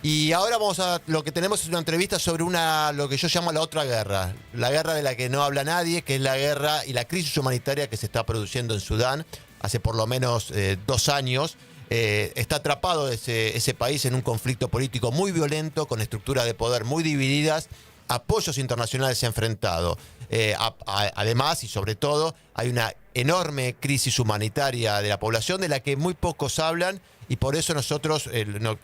Y ahora lo que tenemos es una entrevista sobre lo que yo llamo la otra guerra, la guerra de la que no habla nadie, que es la guerra y la crisis humanitaria que se está produciendo en Sudán hace por lo menos 2 años. Está atrapado ese país en un conflicto político muy violento, con estructuras de poder muy divididas, apoyos internacionales se han enfrentado. Además y sobre todo hay una enorme crisis humanitaria de la población de la que muy pocos hablan y por eso nosotros nos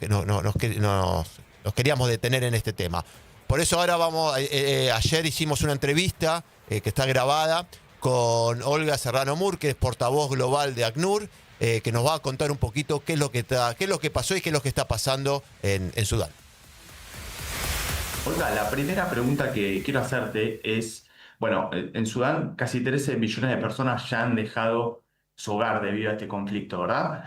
queríamos detener en este tema. Por eso ahora ayer hicimos una entrevista que está grabada con Olga Serrano Mur, que es portavoz global de ACNUR, que nos va a contar un poquito qué es lo que pasó y qué es lo que está pasando en Sudán. Olga, la primera pregunta que quiero hacerte es, bueno, en Sudán casi 13 millones de personas ya han dejado su hogar debido a este conflicto, ¿verdad?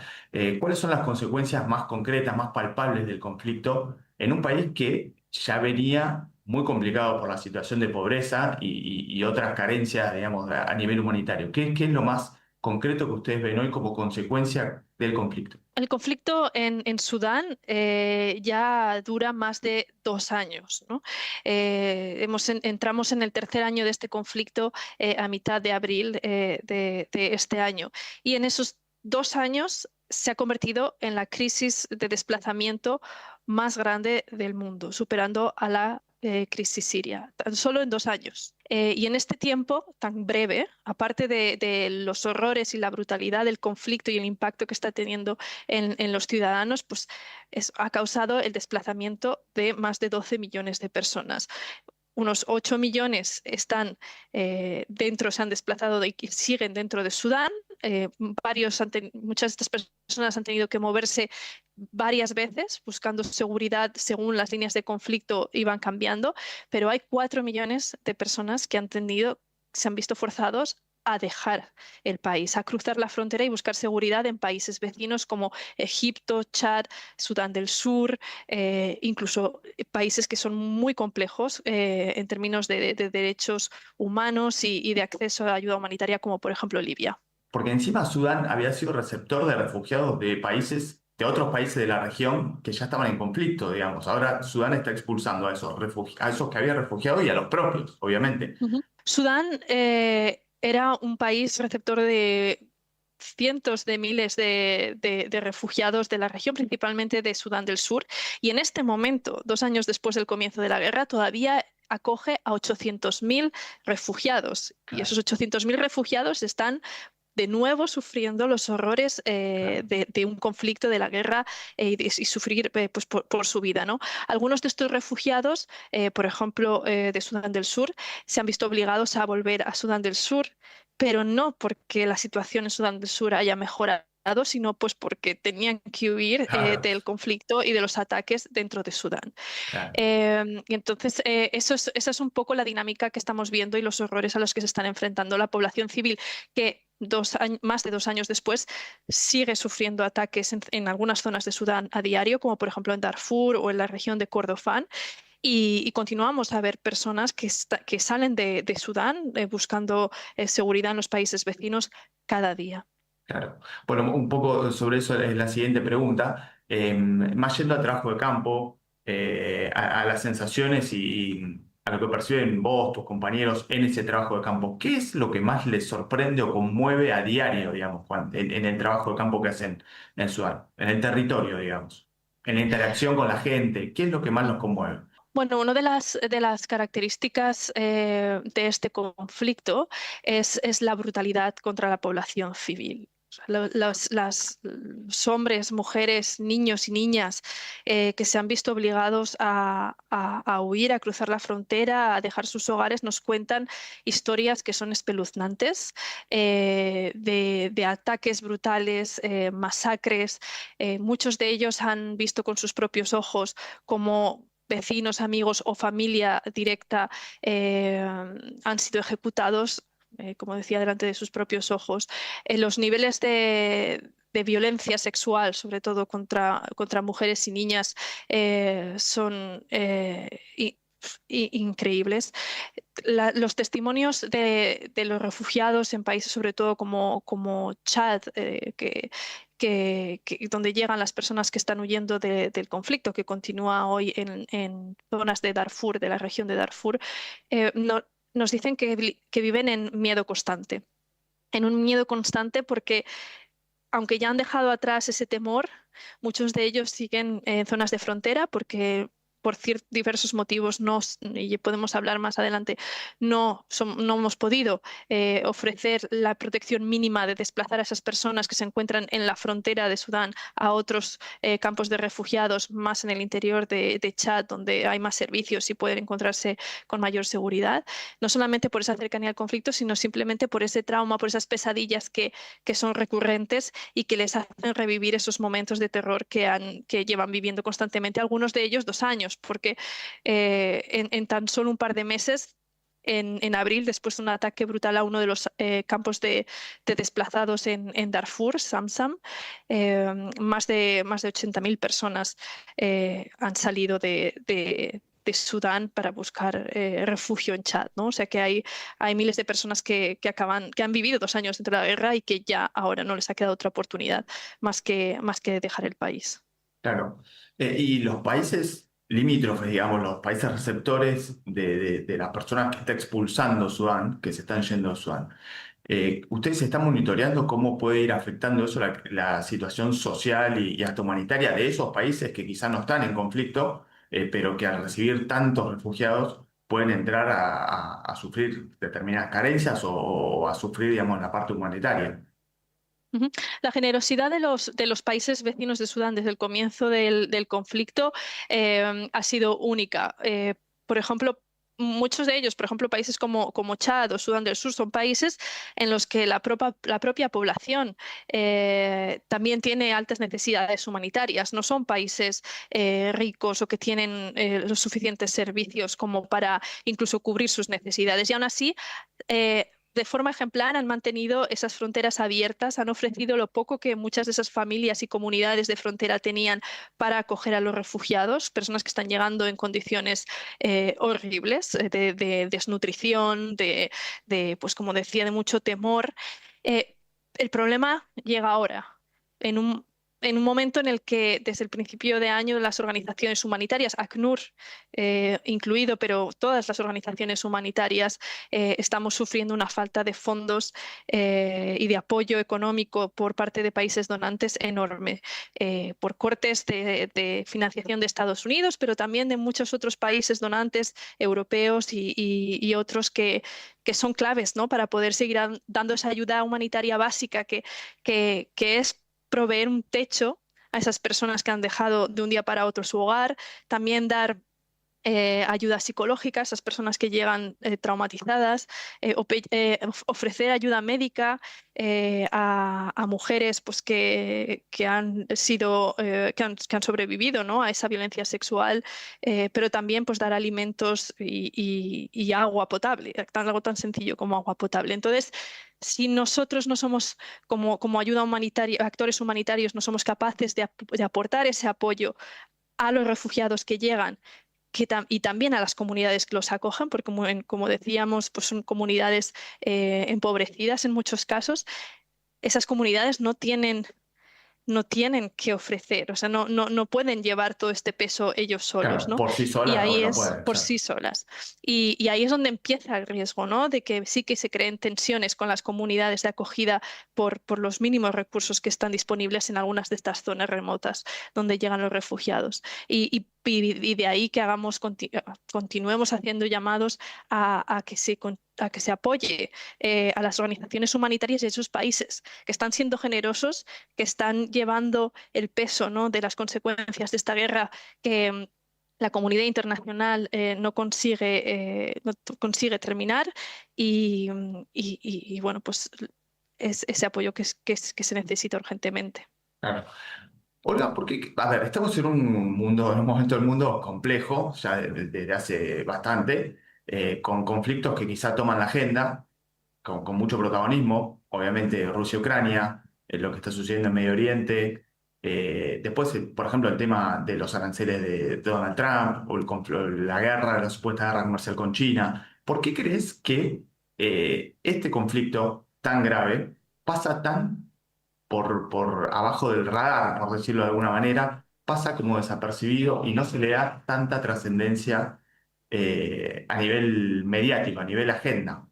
¿Cuáles son las consecuencias más concretas, más palpables del conflicto en un país que ya venía muy complicado por la situación de pobreza y otras carencias, digamos, a nivel humanitario? ¿Qué es lo más concreto que ustedes ven hoy como consecuencia del conflicto? El conflicto en Sudán ya dura más de 2 años, ¿no? Entramos en el tercer año de este conflicto a mitad de abril de este año. Y en esos 2 años se ha convertido en la crisis de desplazamiento más grande del mundo, superando a la crisis siria, tan solo en 2 años. Y en este tiempo tan breve, aparte de los horrores y la brutalidad del conflicto y el impacto que está teniendo en los ciudadanos, pues ha causado el desplazamiento de más de 12 millones de personas. Unos 8 millones están se han desplazado y siguen dentro de Sudán. Muchas de estas personas han tenido que moverse varias veces buscando seguridad según las líneas de conflicto iban cambiando, pero hay 4 millones de personas que se han visto forzados a dejar el país, a cruzar la frontera y buscar seguridad en países vecinos como Egipto, Chad, Sudán del Sur, incluso países que son muy complejos en términos de derechos humanos y de acceso a ayuda humanitaria, como por ejemplo Libia. Porque encima Sudán había sido receptor de refugiados de países, de otros países de la región que ya estaban en conflicto, digamos. Ahora Sudán está expulsando a a esos que había refugiado y a los propios, obviamente. Ujú. Sudán era un país receptor de cientos de miles de refugiados de la región, principalmente de Sudán del Sur, y en este momento, 2 años después del comienzo de la guerra, todavía acoge a 800.000 refugiados. Y Claro, esos 800.000 refugiados están de nuevo sufriendo los horrores claro. de un conflicto, de la guerra y sufrir pues, por su vida, ¿no? Algunos de estos refugiados, por ejemplo, de Sudán del Sur, se han visto obligados a volver a Sudán del Sur, pero no porque la situación en Sudán del Sur haya mejorado, sino pues porque tenían que huir Claro, del conflicto y de los ataques dentro de Sudán. claro. Y entonces, esa es un poco la dinámica que estamos viendo y los horrores a los que se están enfrentando la población civil, que más de 2 años después sigue sufriendo ataques en algunas zonas de Sudán a diario, como por ejemplo en Darfur o en la región de Kordofán. Y continuamos a ver personas que salen de Sudán buscando seguridad en los países vecinos cada día. Claro. Bueno, un poco sobre eso es la siguiente pregunta. Más yendo al trabajo de campo, a las sensaciones y a lo que perciben vos, tus compañeros en ese trabajo de campo, ¿qué es lo que más les sorprende o conmueve a diario, digamos, Juan, en el trabajo de campo que hacen en Sudán, en el territorio, digamos, en la interacción con la gente? ¿Qué es lo que más los conmueve? Bueno, una de las características de este conflicto es la brutalidad contra la población civil. O sea, los hombres, mujeres, niños y niñas que se han visto obligados a huir, a cruzar la frontera, a dejar sus hogares, nos cuentan historias que son espeluznantes de ataques brutales, masacres. Muchos de ellos han visto con sus propios ojos cómo vecinos, amigos o familia directa han sido ejecutados, como decía, delante de sus propios ojos. Los niveles de violencia sexual, sobre todo contra mujeres y niñas, son increíbles. Los testimonios de los refugiados en países, sobre todo como Chad, donde llegan las personas que están huyendo del conflicto que continúa hoy en zonas de Darfur, de la región de Darfur, nos dicen que viven en miedo constante. En un miedo constante porque, aunque ya han dejado atrás ese temor, muchos de ellos siguen en zonas de frontera porque por diversos motivos, y podemos hablar más adelante, no hemos podido ofrecer la protección mínima de desplazar a esas personas que se encuentran en la frontera de Sudán a otros campos de refugiados más en el interior de Chad, donde hay más servicios y pueden encontrarse con mayor seguridad. No solamente por esa cercanía al conflicto, sino simplemente por ese trauma, por esas pesadillas que son recurrentes y que les hacen revivir esos momentos de terror que llevan viviendo constantemente, algunos de ellos 2 años, porque en tan solo un par de meses, en abril, después de un ataque brutal a uno de los campos de desplazados en Darfur, Samsam, más de 80.000 personas han salido de Sudán para buscar refugio en Chad, ¿no? O sea que hay miles de personas que han vivido 2 años dentro de la guerra y que ya ahora no les ha quedado otra oportunidad más que dejar el país. Claro. Y los países limítrofes, digamos, los países receptores de las personas que está expulsando Sudán, que se están yendo a Sudán, ¿ustedes están monitoreando cómo puede ir afectando eso la situación social y hasta humanitaria de esos países que quizás no están en conflicto, pero que al recibir tantos refugiados pueden entrar a sufrir determinadas carencias o a sufrir, digamos, la parte humanitaria? Ujú. La generosidad de los países vecinos de Sudán desde el comienzo del conflicto ha sido única. Por ejemplo, muchos de ellos, por ejemplo, países como Chad o Sudán del Sur, son países en los que la propia población también tiene altas necesidades humanitarias. No son países ricos o que tienen los suficientes servicios como para incluso cubrir sus necesidades. Y aún así, de forma ejemplar han mantenido esas fronteras abiertas, han ofrecido lo poco que muchas de esas familias y comunidades de frontera tenían para acoger a los refugiados, personas que están llegando en condiciones horribles, de desnutrición, pues como decía, de mucho temor. El problema llega ahora, en un momento en el que desde el principio de año las organizaciones humanitarias, ACNUR incluido, pero todas las organizaciones humanitarias, estamos sufriendo una falta de fondos y de apoyo económico por parte de países donantes enorme, por cortes de financiación de Estados Unidos, pero también de muchos otros países donantes europeos y otros que son claves, ¿no?, para poder seguir dando esa ayuda humanitaria básica que es proveer un techo a esas personas que han dejado de un día para otro su hogar, también dar ayuda psicológica a esas personas que llegan traumatizadas, ofrecer ayuda médica a mujeres pues, que han sido, que han sobrevivido, ¿no?, a esa violencia sexual, pero también pues, dar alimentos y agua potable, algo tan sencillo como agua potable. Entonces, si nosotros no somos, como ayuda humanitaria, actores humanitarios, no somos capaces de aportar ese apoyo a los refugiados que llegan, y también a las comunidades que los acogen, porque como decíamos, pues son comunidades empobrecidas en muchos casos, esas comunidades no tienen que ofrecer, o sea, no pueden llevar todo este peso ellos solos, Claro, ¿no? por sí Y solas ahí no es pueden, por claro. sí solas. Y ahí es donde empieza el riesgo, ¿no?, de que sí que se creen tensiones con las comunidades de acogida por los mínimos recursos que están disponibles en algunas de estas zonas remotas donde llegan los refugiados. Y de ahí que continuemos haciendo llamados a que se apoye a las organizaciones humanitarias de esos países que están siendo generosos, que están llevando el peso, ¿no?, de las consecuencias de esta guerra que la comunidad internacional no consigue terminar y bueno, pues es ese apoyo que se necesita urgentemente. Claro. Olga, porque, a ver, estamos en un mundo, en un momento del mundo complejo, ya desde hace bastante, con conflictos que quizá toman la agenda, con mucho protagonismo, obviamente Rusia-Ucrania, lo que está sucediendo en Medio Oriente, después, por ejemplo, el tema de los aranceles de Donald Trump, o la guerra, la supuesta guerra comercial con China. ¿Por qué crees que este conflicto tan grave pasa tan por abajo del radar, por decirlo de alguna manera, pasa como desapercibido y no se le da tanta trascendencia a nivel mediático, a nivel agenda.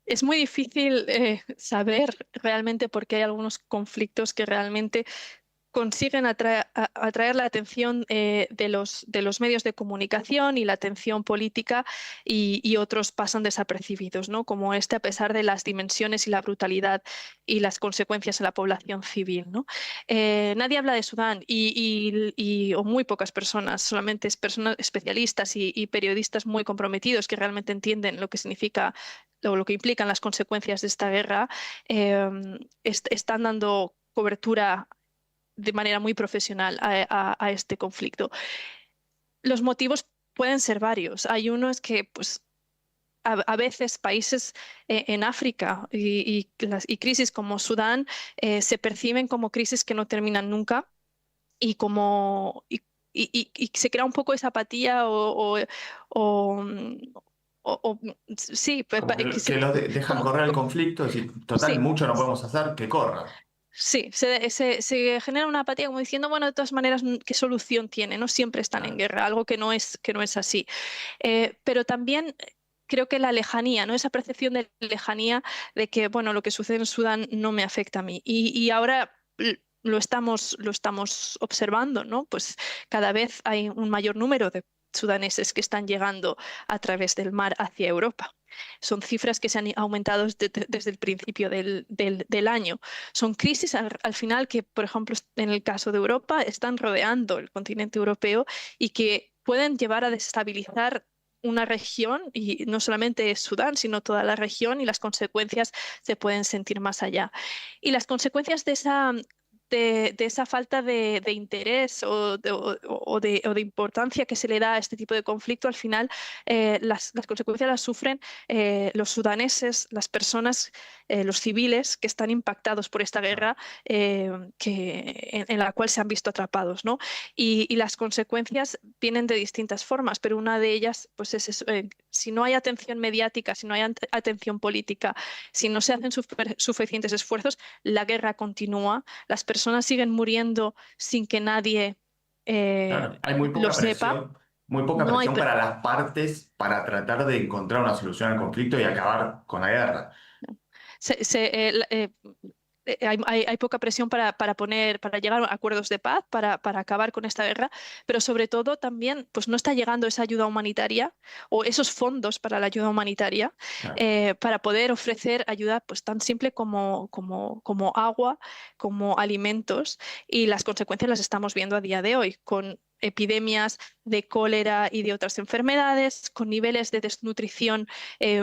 Es muy difícil saber realmente por qué hay algunos conflictos que realmente consiguen atraer la atención de los medios de comunicación y la atención política y otros pasan desapercibidos, ¿no? Como este, a pesar de las dimensiones y la brutalidad y las consecuencias en la población civil, ¿no? Nadie habla de Sudán o muy pocas personas, solamente es personas especialistas y periodistas muy comprometidos que realmente entienden lo que significa o lo que implican las consecuencias de esta guerra, están dando cobertura de manera muy profesional a este conflicto. Los motivos pueden ser varios. Hay unos que, pues, a veces países en África y crisis como Sudán se perciben como crisis que no terminan nunca y y se crea un poco esa apatía o, sí, Como que los dejan como, correr el conflicto, es decir, total, sí. mucho no podemos hacer, que corra. Sí, se genera una apatía como diciendo, bueno, de todas maneras, ¿qué solución tiene? No siempre están en Claro. guerra, algo que no es así. Pero también creo que la lejanía, ¿no? Esa percepción de lejanía de que, bueno, lo que sucede en Sudán no me afecta a mí. Y ahora lo estamos observando, ¿no? Pues cada vez hay un mayor número de sudaneses que están llegando a través del mar hacia Europa. Son cifras que se han aumentado desde el principio del año. Son crisis al final que, por ejemplo, en el caso de Europa, están rodeando el continente europeo y que pueden llevar a desestabilizar una región, y no solamente Sudán, sino toda la región, y las consecuencias se pueden sentir más allá. Y las consecuencias de esa falta de interés o de importancia que se le da a este tipo de conflicto, al final las consecuencias las sufren los sudaneses, las personas, los civiles que están impactados por esta guerra en la cual se han visto atrapados, ¿no? Y las consecuencias vienen de distintas formas, pero una de ellas pues es eso, si no hay atención mediática, si no hay atención política, si no se hacen suficientes esfuerzos, la guerra continúa, las personas siguen muriendo sin que nadie Claro, hay lo sepa. muy poca No hay, presión para las partes para tratar de encontrar una solución al conflicto y acabar con la guerra. se- se- eh, la- eh, hay poca presión para llegar a acuerdos de paz, para acabar con esta guerra, pero sobre todo también pues no está llegando esa ayuda humanitaria o esos fondos para la ayuda humanitaria Claro. para poder ofrecer ayuda pues tan simple como agua, como alimentos, y las consecuencias las estamos viendo a día de hoy con epidemias de cólera y de otras enfermedades, con niveles de desnutrición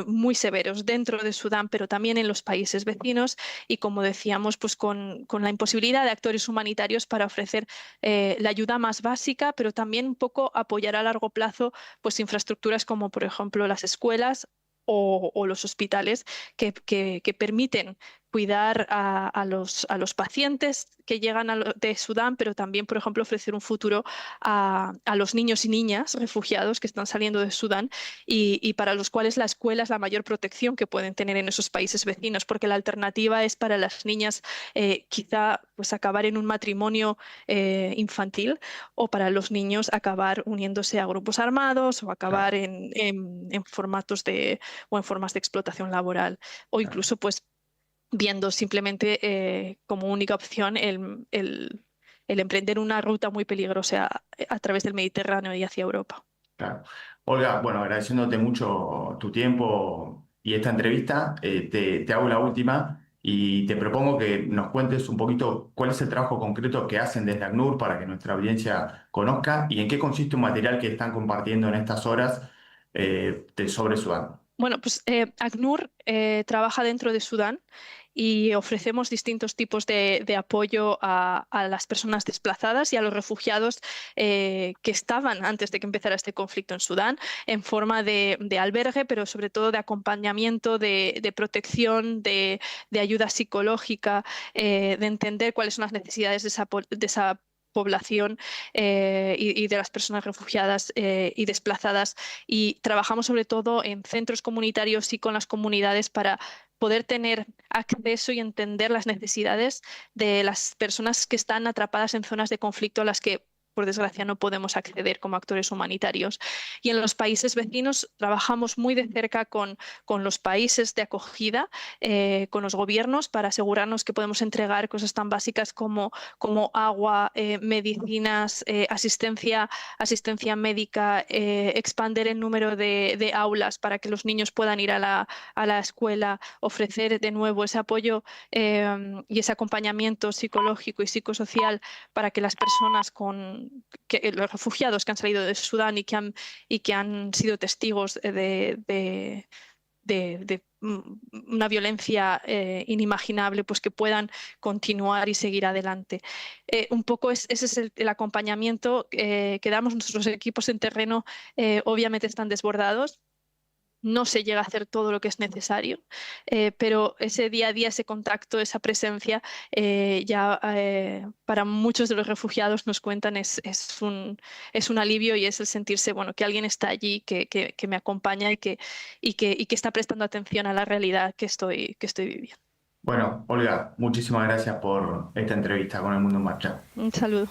muy severos dentro de Sudán, pero también en los países vecinos y, como decíamos, pues con la imposibilidad de actores humanitarios para ofrecer la ayuda más básica, pero también un poco apoyar a largo plazo pues infraestructuras como, por ejemplo, las escuelas o los hospitales que permiten cuidar a los pacientes que llegan de Sudán, pero también, por ejemplo, ofrecer un futuro a los niños y niñas refugiados que están saliendo de Sudán y para los cuales la escuela es la mayor protección que pueden tener en esos países vecinos, porque la alternativa es para las niñas quizá pues acabar en un matrimonio infantil, o para los niños acabar uniéndose a grupos armados o acabar Claro, en formatos o en formas de explotación laboral, o claro. incluso pues viendo simplemente como única opción el emprender una ruta muy peligrosa a través del Mediterráneo y hacia Europa. Claro. Olga, bueno, agradeciéndote mucho tu tiempo y esta entrevista, te hago la última y te propongo que nos cuentes un poquito cuál es el trabajo concreto que hacen desde ACNUR para que nuestra audiencia conozca y en qué consiste un material que están compartiendo en estas horas sobre Sudán. Bueno, pues ACNUR trabaja dentro de Sudán y ofrecemos distintos tipos de apoyo a las personas desplazadas y a los refugiados que estaban antes de que empezara este conflicto en Sudán, en forma de albergue, pero sobre todo de acompañamiento, de protección, de ayuda psicológica, de entender cuáles son las necesidades de esa población y de las personas refugiadas y desplazadas, y trabajamos sobre todo en centros comunitarios y con las comunidades para poder tener acceso y entender las necesidades de las personas que están atrapadas en zonas de conflicto a las que, por desgracia, no podemos acceder como actores humanitarios. Y en los países vecinos trabajamos muy de cerca con los países de acogida, con los gobiernos, para asegurarnos que podemos entregar cosas tan básicas como agua, medicinas, asistencia médica, expandir el número de aulas para que los niños puedan ir a la escuela, ofrecer de nuevo ese apoyo y ese acompañamiento psicológico y psicosocial para que las personas los refugiados que han salido de Sudán y que han sido testigos de una violencia inimaginable, pues que puedan continuar y seguir adelante. Un poco ese es el acompañamiento que damos. Nuestros equipos en terreno obviamente están desbordados. No se llega a hacer todo lo que es necesario, pero ese día a día, ese contacto, esa presencia, para muchos de los refugiados nos cuentan es un alivio, y es el sentirse, bueno, que alguien está allí, que me acompaña y que está prestando atención a la realidad que estoy viviendo. Bueno, Olga, muchísimas gracias por esta entrevista con El Mundo en Marcha. Un saludo.